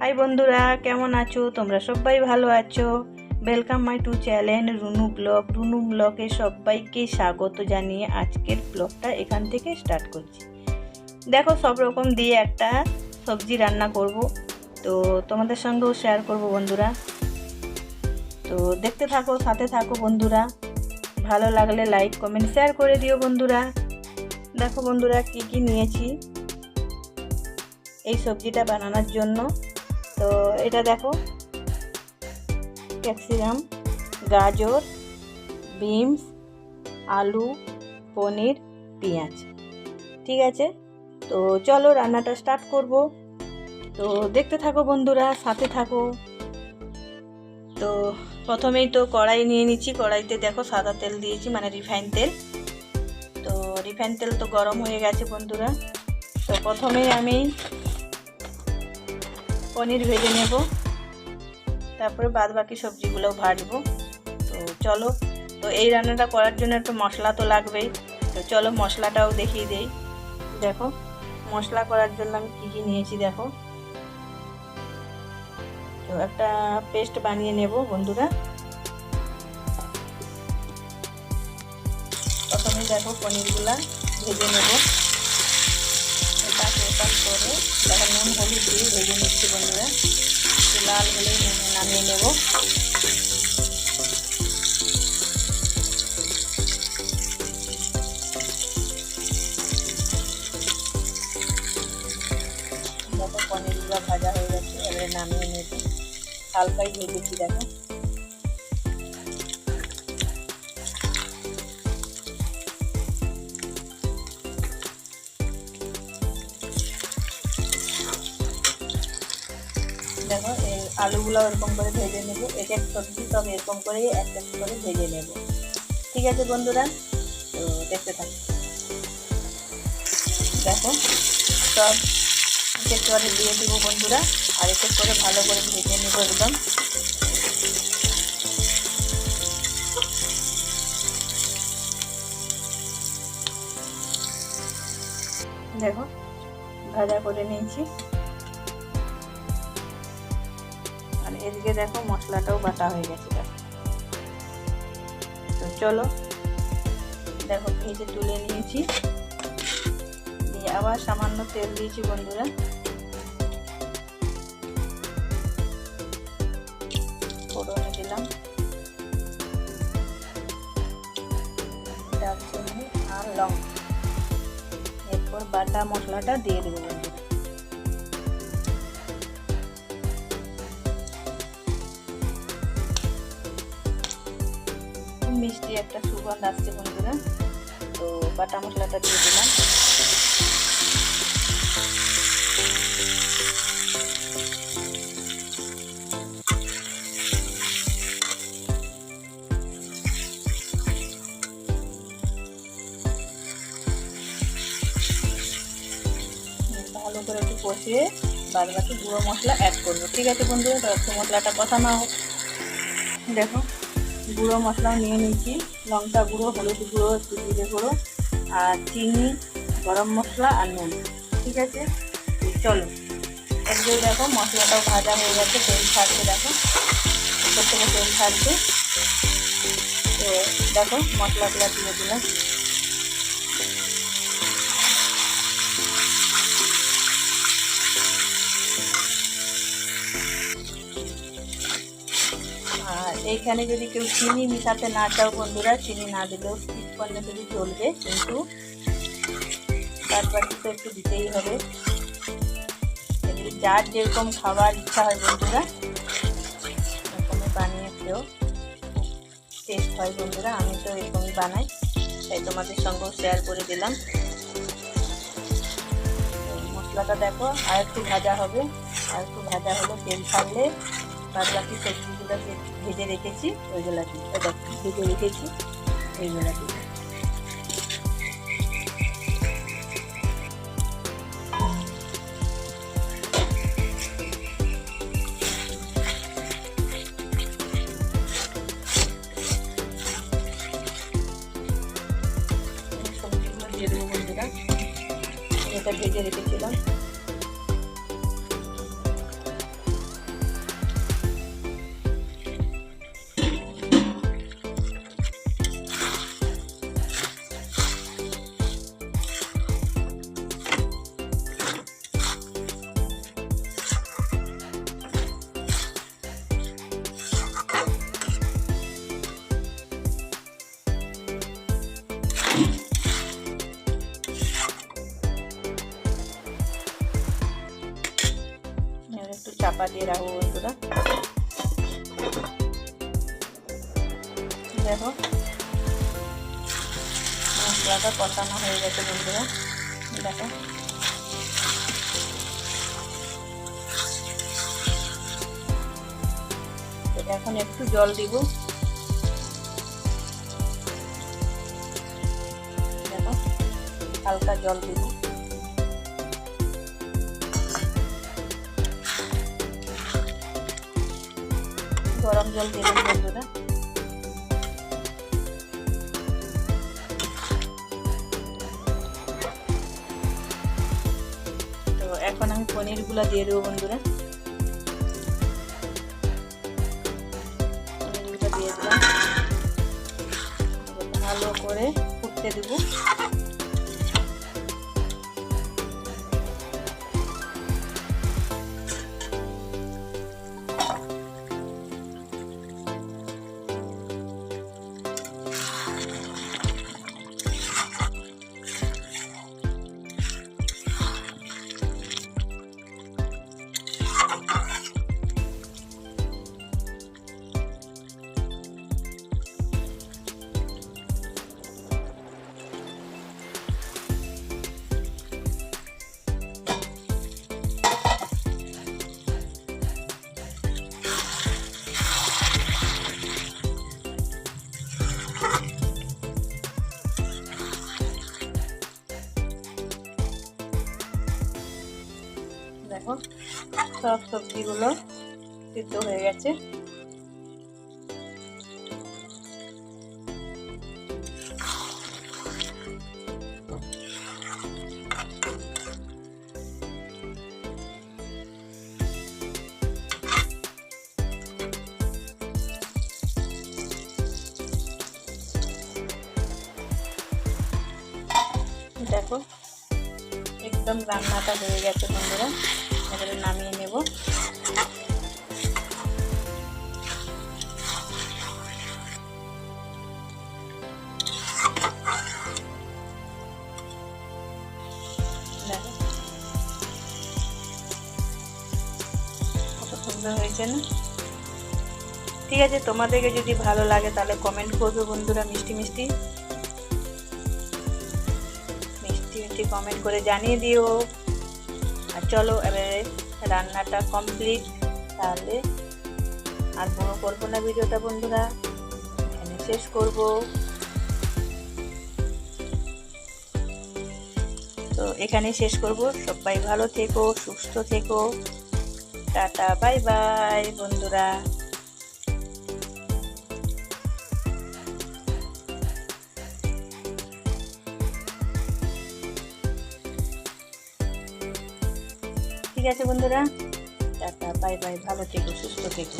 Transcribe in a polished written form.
High বন্ধুরা, কেমন আছো? তোমরা সবাই ভালো আছো? Welcome my to channel Runu ব্লগে সবাইকে স্বাগত জানিয়ে আজকের ব্লগটা এখান থেকে স্টার্ট করছি। দেখো, সব রকম দিয়ে একটা সবজি রান্না করব, তো তোমাদের সঙ্গেও শেয়ার করব বন্ধুরা। তো দেখতে থাকো, সাথে থাকো বন্ধুরা। ভালো লাগলে লাইক কমেন্ট শেয়ার করে দিও বন্ধুরা। দেখো বন্ধুরা, কি কি নিয়েছি এই সবজিটা বানানোর জন্য। তো এটা দেখো, ক্যাপসিকাম, গাজর, বিনস, আলু, পনির, পেঁয়াজ। ঠিক আছে, তো চলো রান্নাটা স্টার্ট করব। তো দেখতে থাকো বন্ধুরা, সাথে থাকো। তো প্রথমেই তো কড়াই নিয়ে নিচ্ছি। কড়াইতে দেখো সাদা তেল দিয়েছি, মানে রিফাইন তেল। তো রিফাইন তেল তো গরম হয়ে গেছে বন্ধুরা। তো প্রথমেই আমি পনির ভেজে নেব, তারপরে বাদ বাকি সবজিগুলোও ভাজবো। তো চলো, তো এই রান্নাটা করার জন্য একটু মশলা তো লাগবেই। তো চলো মশলাটাও দেখিয়ে দেই। দেখো, মশলা করার জন্য আমি কী কী নিয়েছি দেখো। তো একটা পেস্ট বানিয়ে নেব বন্ধুরা। প্রথমে দেখো পনিরগুলা ভেজে নেব, এটা করে দেখো নুন হলুদ দিয়ে ভেজে নিচ্ছি বন্ধুরা। লাল হলে নামিয়ে নেব। দেখো পনিরগুলো ভাজা হয়ে গেছে, এবারে নামিয়ে নেব। হালকাই ভেজেছি দেখো। দেখো এই আলুগুলো এরকম করে ভেজে নেব। এক এক সবজি সব এরকম করে এক এক করে ভেজে নেব। ঠিক আছে বন্ধুরা, তো দেখতে থাকো। দেখো সব এক এক করে দিয়ে দেবো বন্ধুরা, আর এক এক করে ভালো করে ভেজে নেব একদম। দেখো ভাজা করে নিয়েছি, আর এদিকে দেখো মশলাটাও বাটা হয়ে গেছে। দেখো, তো চলো দেখো ভেজে তুলে নিয়েছি, দিয়ে আবার সামান্য তেল দিয়েছি বন্ধুরা। ফোড়নে দিলাম দারচিনি আর লঙ্কা, এরপর বাটা মশলাটা দিয়ে দেবো বন্ধুরা। মিষ্টি একটা সুগন্ধ আসছে বন্ধুরা। তো বাটা মশলাটা দিয়ে দিলাম। ভালো করে একটু কষিয়ে বাদ বাকি গুঁড়ো মশলা অ্যাড করবো। ঠিক আছে বন্ধুরা, তো একটু মশলাটা কষানো হোক। দেখো গুঁড়ো মশলাও নিয়ে নিয়েছি, লঙ্কা গুঁড়ো, হলুদ গুঁড়ো, একটু জিরে গুঁড়ো, আর চিনি, গরম মশলা আর নুন। ঠিক আছে, চলো একদিকে দেখো মশলাটাও ভাজা হয়ে গেছে, তেল ছাড়ছে। দেখো উপর থেকে তেল ছাড়ছে। তো দেখো মশলাগুলো দিয়ে দিলাম। আর এইখানে যদি কেউ চিনি মিশাতে না চাও বন্ধুরা, চিনি না দিলেও স্কিপ করলে যদি চলবে, কিন্তু বাদ বাকি তো একটু দিতেই হবে। যার যেরকম খাবার ইচ্ছা হয় বন্ধুরা, এরকমই বানিয়ে খেয়েও টেস্ট হয় বন্ধুরা। আমি তো এরকমই বানাই, তাই তোমাদের সঙ্গেও শেয়ার করে দিলাম। মশলাটা দেখো আর একটু ভাজা হবে, আর একটু ভাজা হলে তেল ছাড়লে বাদ বাকি সবজিগুলো ভেজে রেখেছি ওইগুলো দিই। ভেজে রেখেছি ওইগুলো দিই। সবজিগুলো দিয়ে দেবো বন্ধুরা, এটা ভেজে রেখেছিলাম। চাপা দিয়ে রাখবো বন্ধুরা। দেখো মশলাটা কষানো হয়ে গেছে বন্ধুরা। দেখো এখন একটু জল দিব। দেখো হালকা জল দিব। গরম জল দিলাম বন্ধুরা। তো এখন আমি পনিরগুলো দিয়ে দেবো বন্ধুরা। পনিরগুলো দিয়ে দিলাম, ভালো করে ফুটতে দেব। দেখো সব সবজিগুলো সিদ্ধ হয়ে গেছে। দেখো একদম রান্নাটা হয়ে গেছে বন্ধুরা। এবারে নামিয়ে নেব। দেখো কত সুন্দর হয়েছে না? ঠিক আছে, তোমাদেরকে যদি ভালো লাগে তাহলে কমেন্ট করবে বন্ধুরা, মিষ্টি মিষ্টি কমেন্ট করে জানিয়ে দিও। আর চলো এবারে রান্নাটা কমপ্লিট, তাহলে আর বড় করবো না ভিডিওটা বন্ধুরা, এখানে শেষ করব। তো এখানে শেষ করব। সবাই ভালো থেকো, সুস্থ থেকো, টাটা বাই বাই বন্ধুরা। ঠিক আছে বন্ধুরা, টাটা বাই বাই, ভালো থেকো, সুস্থ থেকো।